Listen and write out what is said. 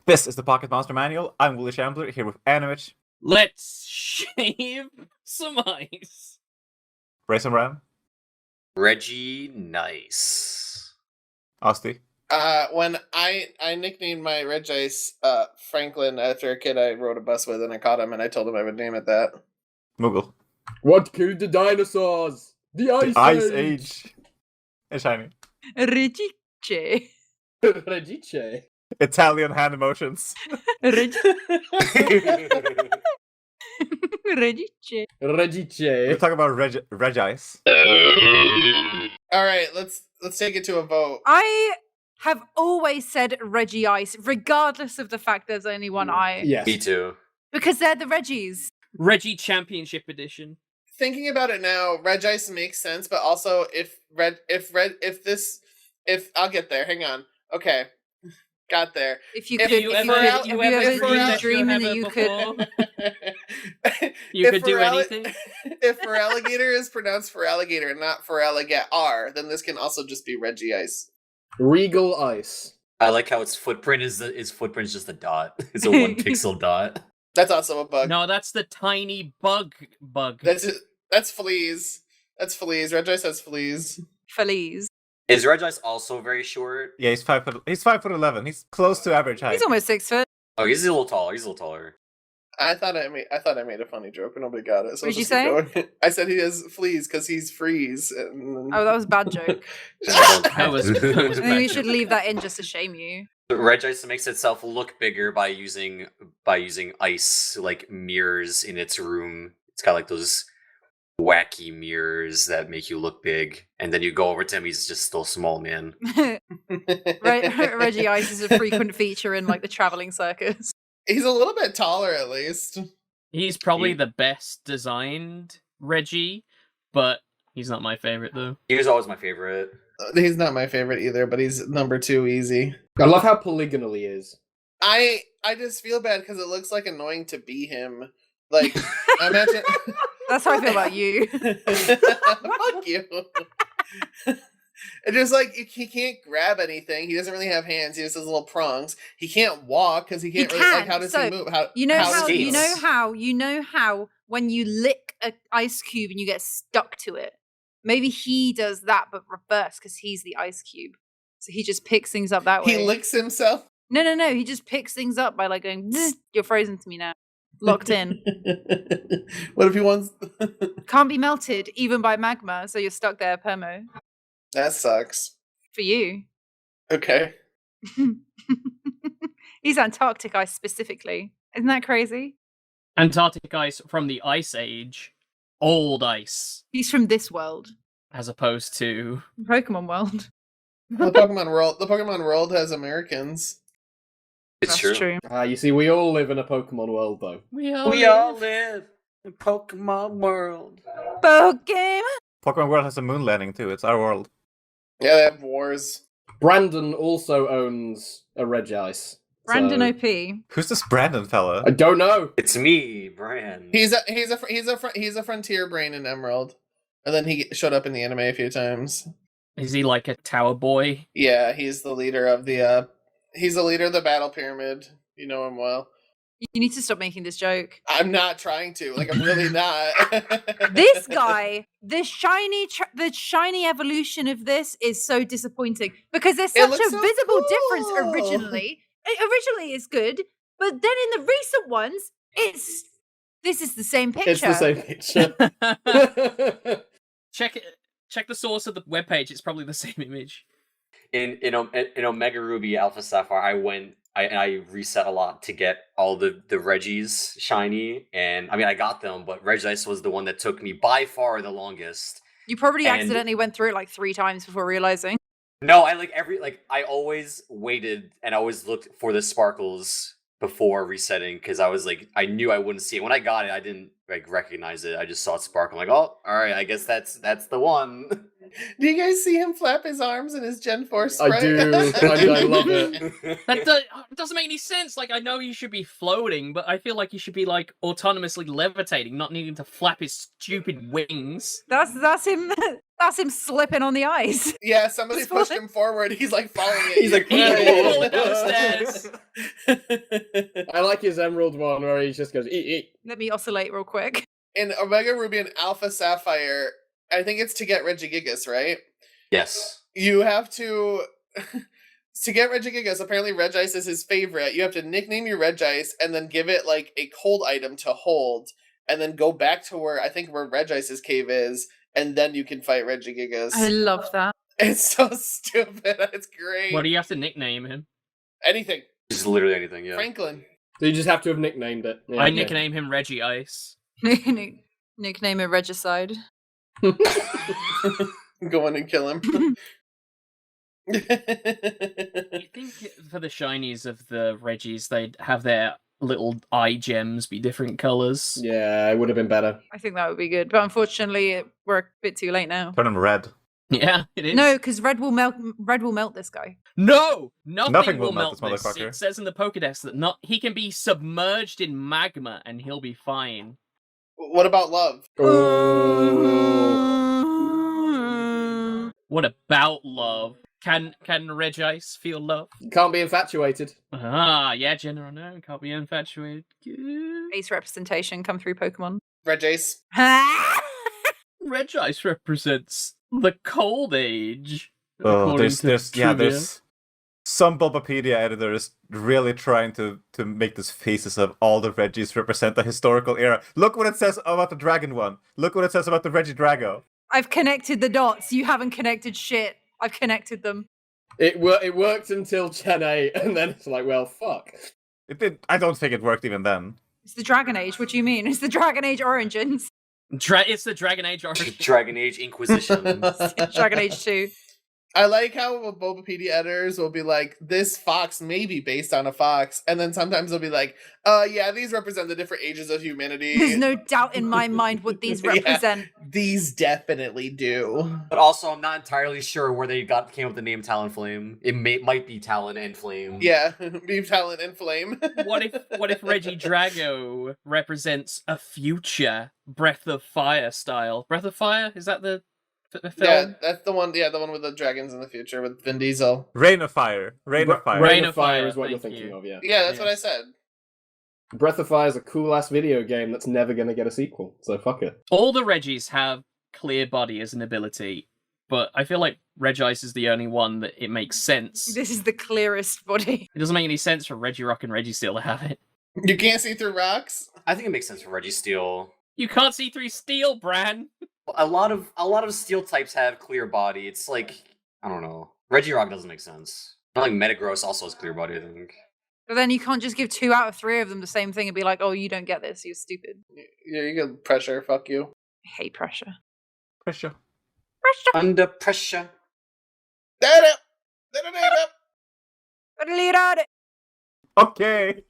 This is the Pocket Monster Manual. I'm Willie Shambler, here with Animate. Let's shave some ice. Brace and Ram. Nice. Asti. When I nicknamed my Regice Franklin after a kid I rode a bus with, and I caught him, and I told him I would name it that. Moogle. What killed the dinosaurs? The Ice Age. And Shiny. Regice. Regice. Italian hand emotions. Regice. We're Regice. talking about Regice. All right, let's take it to a vote. I have always said Regice, regardless of the fact there's only one I. Yes. Me too. Because they're the Reggies. Reggie Championship Edition. Thinking about it now, Regice makes sense, but also if I'll get there. Hang on. Okay. Got there. If you If could, you if ever- you ever if dream ever that you before. could. You If could do for alli- anything. If for alligator is pronounced for alligator and not for alligator, then this can also just be Regice. Regal Ice. I like how its footprint is just a dot. It's a 1 pixel dot. That's also a bug. No, that's the tiny bug. That's fleas. That's fleas. Regice has fleas. Feliz. Is Regice also very short? Yeah, he's 5'11". He's close to average height. He's almost 6 foot. Oh, he's a little taller. I thought I made a funny joke, but nobody got it. So What did let's you just keep say? going. I said he has fleas because he's freeze. And... Oh, that was a bad joke. That was I think we bad should joke. leave that in just to shame you. Regice makes itself look bigger by using ice like mirrors in its room. It's got like those wacky mirrors that make you look big, and then you go over to him, he's just still small, man. Reggie Ice is a frequent feature in like the traveling circus. He's a little bit taller, at least. He's probably the best designed Reggie, but he's not my favorite though. He was always my favorite. He's not my favorite either, but he's number 2 easy. I love how polygonal he is. I just feel bad because it looks like annoying to be him. Like, imagine. That's how I feel about you. Fuck you. It's just like he can't grab anything. He doesn't really have hands. He just has little prongs. He can't walk because he can't really. Like, how does So, he move? You know how skates. you know how when you lick an ice cube and you get stuck to it. Maybe he does that, but reverse because he's the ice cube. So he just picks things up that way. He licks himself. No. He just picks things up by like going. "Zzz, you're frozen to me now, locked in. What if he wants? Can't be melted even by magma, so you're stuck there, permo. That sucks. For you, Okay. he's Antarctic ice specifically. Isn't that crazy? Antarctic ice from the Ice Age, old ice, He's from this world, as opposed to Pokemon world. The Pokemon world has Americans. It's That's true. You see, we all live in a Pokemon world, though. we all live in Pokemon world. Pokemon. Pokemon World has a moon landing too. It's our world. Yeah, they have wars. Brandon also owns a Regice. Brandon so- OP. Who's this Brandon fella? I don't know. It's me, Bran. He's a frontier brain in Emerald, and then he showed up in the anime a few times. Is he like a tower boy? Yeah, he's the leader of the battle pyramid. You know him well. You need to stop making this joke. I'm not trying to. Like, I'm really not. This guy, the shiny evolution of this is so disappointing because there's It such looks a so visible cool. difference originally. Originally it's good, but then in the recent ones, this is the same picture. It's the same picture. Check the source of the webpage. It's probably the same image. In Omega Ruby Alpha Sapphire, I reset a lot to get all the Reggies shiny, and I mean I got them, but Regice was the one that took me by far the longest. You probably And- accidentally went through it like 3 times before realizing. No, I always waited and always looked for the sparkles before resetting because I knew I wouldn't see it. When I got it, I didn't recognize it. I just saw it sparkle. I'm like, oh, all right, I guess that's the one. Do you guys see him flap his arms in his Gen 4 sprite? I do. I love it. That doesn't make any sense. Like, I know he should be floating, but I feel like he should be like autonomously levitating, not needing to flap his stupid wings. That's him. That's him slipping on the ice. Yeah, somebody Just pushed falling. him forward. He's like following it. He's like, Falling downstairs. I like his Emerald one where he just goes, eat. Let me oscillate real quick. In Omega Ruby and Alpha Sapphire, I think it's to get Regigigas, right? yes. You have to get Regigigas, apparently Regice is his favorite. You have to nickname your Regice and then give it like a cold item to hold, and then go back to where Regice's cave is, and then you can fight Regigigas. I love that. It's so stupid. It's great. What do you have to nickname him? Anything. Just literally anything, yeah. Franklin. So you just have to have nicknamed it. Yeah, I okay. nickname him Reggie Ice. Nickname a Regicide. Go in and kill him. You think for the shinies of the Reggies, they'd have their little eye gems be different colors? Yeah, it would have been better. I think that would be good, but unfortunately, we're a bit too late now. Turn him red. Yeah, it is. No, because red will melt. Red will melt this guy. No, nothing will will melt melt this this. motherfucker. It says in the Pokédex that he can be submerged in magma and he'll be fine. What about love? Oh. What about love? Can Regice feel love? Can't be infatuated. Ah, yeah, General, no, can't be infatuated. Good. Ace representation come through Pokemon. Regice. Regice represents the Cold Age. Oh, according there's to trivia. there's some Bulbapedia editors really trying to make these faces of all the Reggies represent the historical era. Look what it says about the Dragon one. Look what it says about the Regidrago. I've connected the dots. You haven't connected shit. I've connected them. It worked until Gen 8, and then it's like, well, fuck. It did. I don't think it worked even then. It's the Dragon Age. What do you mean? It's the Dragon Age Origins. It's the Dragon Age origin. Dragon Age Inquisition. Dragon Age 2. I like how Bulbapedia editors will be like, this fox may be based on a fox, and then sometimes they'll be like, yeah, these represent the different ages of humanity. There's no doubt in my mind what these Yeah. represent. These definitely do. But also, I'm not entirely sure where they came up with the name Talonflame. It might be Talon and Flame. Yeah, Beam Talent and Flame. What if Regidrago represents a future Breath of Fire style? Breath of Fire? Is that the film? Yeah, that's the one. Yeah, the one with the dragons in the future with Vin Diesel. Rain of Fire. Rain of Fire. Rain of Fire, is what you're thank thinking you. of, yeah. Yeah, that's Yeah. what I said. Breath of Fire is a cool-ass video game that's never going to get a sequel, so fuck it. All the Reggies have clear body as an ability, but I feel like Regice is the only one that it makes sense. This is the clearest body. It doesn't make any sense for Regirock and Registeel to have it. You can't see through rocks. I think it makes sense for Registeel. You can't see through steel, Bran. A lot of steel types have clear body. It's like, I don't know. Regirock doesn't make sense. Not like Metagross also has clear body, I think. But then you can't just give 2 out of 3 of them the same thing and be like, oh, you don't get this. You're stupid. Yeah, you get pressure. Fuck you. I hate pressure. Pressure. Under pressure. Okay.